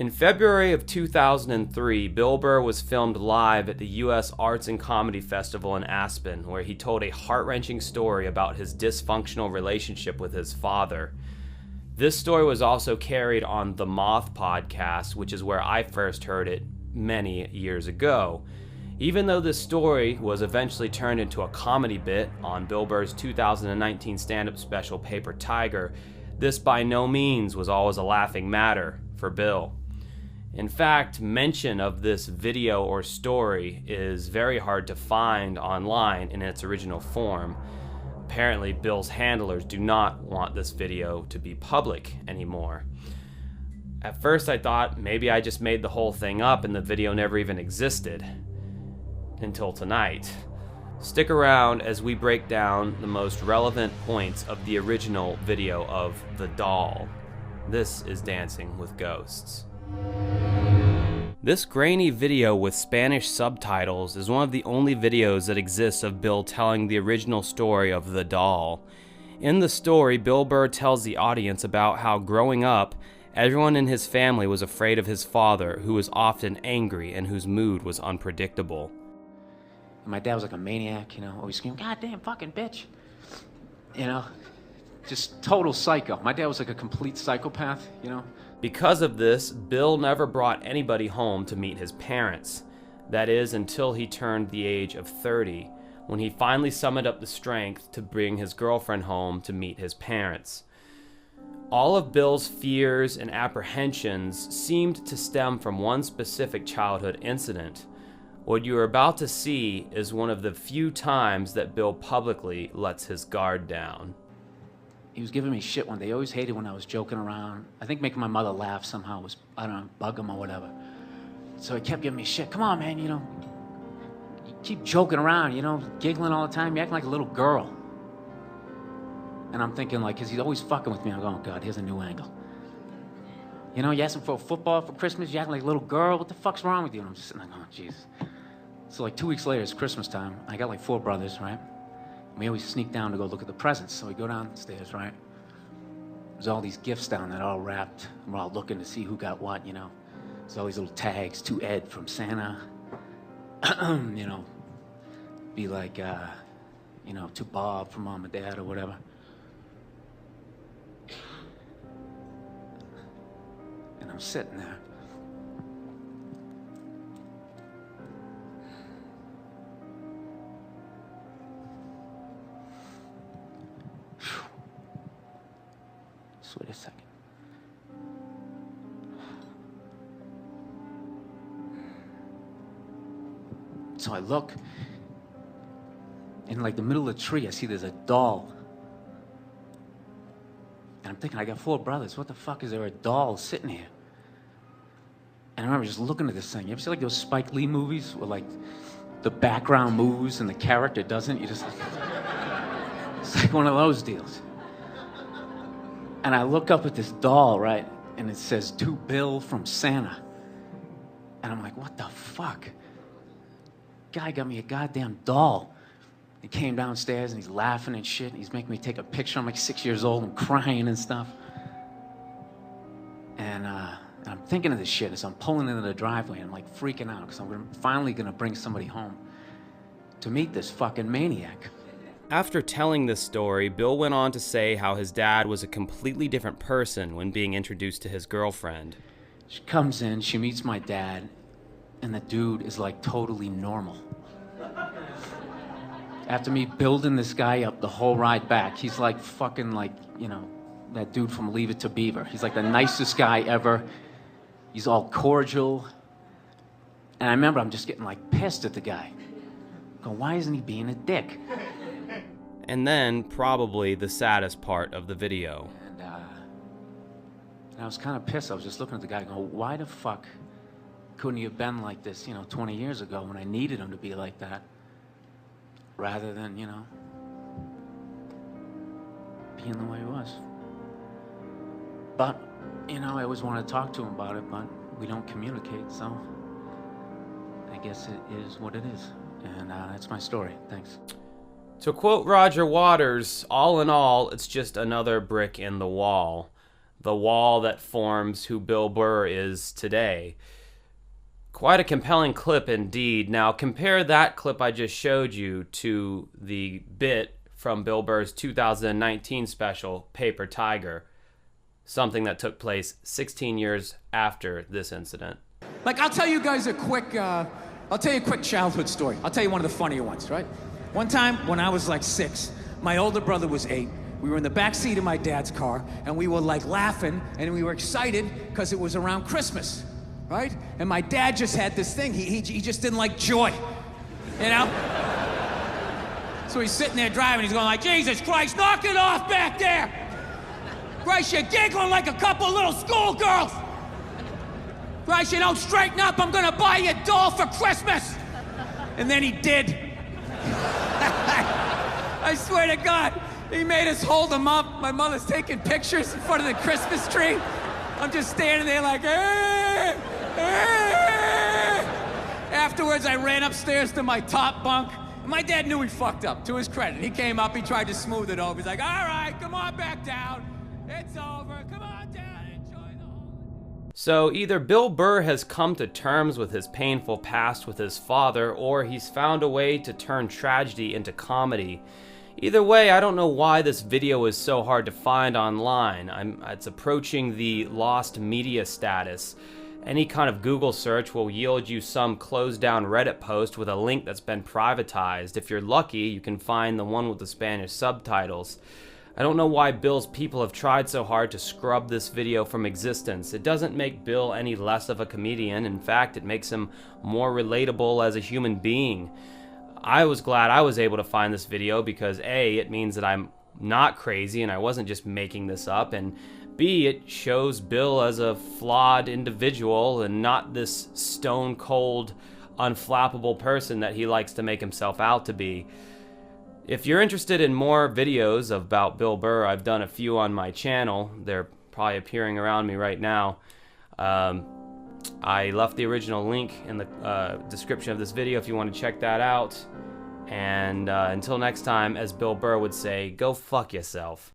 In February of 2003, Bill Burr was filmed live at the U.S. Arts and Comedy Festival in Aspen, where he told a heart-wrenching story about his dysfunctional relationship with his father. This story was also carried on the Moth podcast, which is where I first heard it many years ago. Even though this story was eventually turned into a comedy bit on Bill Burr's 2019 stand-up special Paper Tiger, this by no means was always a laughing matter for Bill. In fact, mention of this video or story is very hard to find online in its original form. Apparently, Bill's handlers do not want this video to be public anymore. At first I thought maybe I just made the whole thing up and the video never even existed. Until tonight. Stick around as we break down the most relevant points of the original video of The Doll. This is Dancing with Ghosts. This grainy video with Spanish subtitles is one of the only videos that exists of Bill telling the original story of The Doll. In the story, Bill Burr tells the audience about how growing up, everyone in his family was afraid of his father, who was often angry and whose mood was unpredictable. My dad was like a maniac, always screaming, "God damn fucking bitch." Just total psycho. My dad was like a complete psychopath, Because of this, Bill never brought anybody home to meet his parents. That is, until he turned the age of 30, when he finally summoned up the strength to bring his girlfriend home to meet his parents. All of Bill's fears and apprehensions seemed to stem from one specific childhood incident. What you are about to see is one of the few times that Bill publicly lets his guard down. He was giving me shit one day. He always hated when I was joking around. I think making my mother laugh somehow was, bug him or whatever. So he kept giving me shit. "Come on, man, you keep joking around, giggling all the time. You're acting like a little girl." And I'm thinking, because he's always fucking with me. I'm going, "Oh, God, here's a new angle." You ask him for a football for Christmas, you acting like a little girl. What the fuck's wrong with you? And I'm just sitting there going, Jesus. So 2 weeks later, it's Christmas time. I got 4 brothers, right? We always sneak down to go look at the presents. So we go downstairs, right? There's all these gifts down there all wrapped. And we're all looking to see who got what, There's all these little tags, to Ed from Santa. Be like, to Bob from Mom and Dad or whatever. And I'm sitting there. Just wait a second. So I look, in the middle of the tree, I see there's a doll. And I'm thinking, I got 4 brothers. What the fuck is there a doll sitting here? And I remember just looking at this thing. You ever see those Spike Lee movies where the background moves and the character doesn't? It's like one of those deals. And I look up at this doll, right? And it says, "To Bill from Santa." And I'm like, what the fuck? Guy got me a goddamn doll. He came downstairs and he's laughing and shit. And he's making me take a picture. I'm 6 years old. I'm crying and stuff. And I'm thinking of this shit as I'm pulling into the driveway. And I'm freaking out because I'm finally going to bring somebody home to meet this fucking maniac. After telling this story, Bill went on to say how his dad was a completely different person when being introduced to his girlfriend. She comes in, she meets my dad, and the dude is totally normal. After me building this guy up the whole ride back, he's fucking that dude from Leave It to Beaver. He's the nicest guy ever. He's all cordial. And I remember I'm just getting pissed at the guy. Going, why isn't he being a dick? And then, probably the saddest part of the video. And I was kind of pissed. I was just looking at the guy going, why the fuck couldn't he have been like this, 20 years ago when I needed him to be like that? Rather than, being the way he was. But, I always wanted to talk to him about it, but we don't communicate, so I guess it is what it is. And that's my story. Thanks. To quote Roger Waters, all in all, it's just another brick in the wall. the wall that forms who Bill Burr is today. Quite a compelling clip indeed. Now compare that clip I just showed you to the bit from Bill Burr's 2019 special, Paper Tiger, something that took place 16 years after this incident. Like, I'll tell you guys a quick childhood story. I'll tell you one of the funnier ones, right? One time when I was like 6, my older brother was 8. We were in the back seat of my dad's car, and we were like laughing, and we were excited because it was around Christmas, right? And my dad just had this thing. He just didn't like joy, you know? So he's sitting there driving. He's going like, Jesus Christ, knock it off back there! Christ, you're giggling like a couple little schoolgirls! Christ, you don't straighten up, I'm gonna buy you a doll for Christmas! And then he did. I swear to God, he made us hold him up. My mother's taking pictures in front of the Christmas tree. I'm just standing there like, eh, eh. Afterwards, I ran upstairs to my top bunk. My dad knew he fucked up, to his credit. He came up, he tried to smooth it over. He's like, all right, come on back down. It's over, come on down, enjoy the holiday. So either Bill Burr has come to terms with his painful past with his father, or he's found a way to turn tragedy into comedy. Either way, I don't know why this video is so hard to find online. It's approaching the lost media status. Any kind of Google search will yield you some closed down Reddit post with a link that's been privatized. If you're lucky, you can find the one with the Spanish subtitles. I don't know why Bill's people have tried so hard to scrub this video from existence. It doesn't make Bill any less of a comedian. In fact, it makes him more relatable as a human being. I was glad I was able to find this video because A, it means that I'm not crazy and I wasn't just making this up, and B, it shows Bill as a flawed individual and not this stone-cold, unflappable person that he likes to make himself out to be. If you're interested in more videos about Bill Burr, I've done a few on my channel. They're probably appearing around me right now. I left the original link in the description of this video if you want to check that out. And until next time, as Bill Burr would say, go fuck yourself.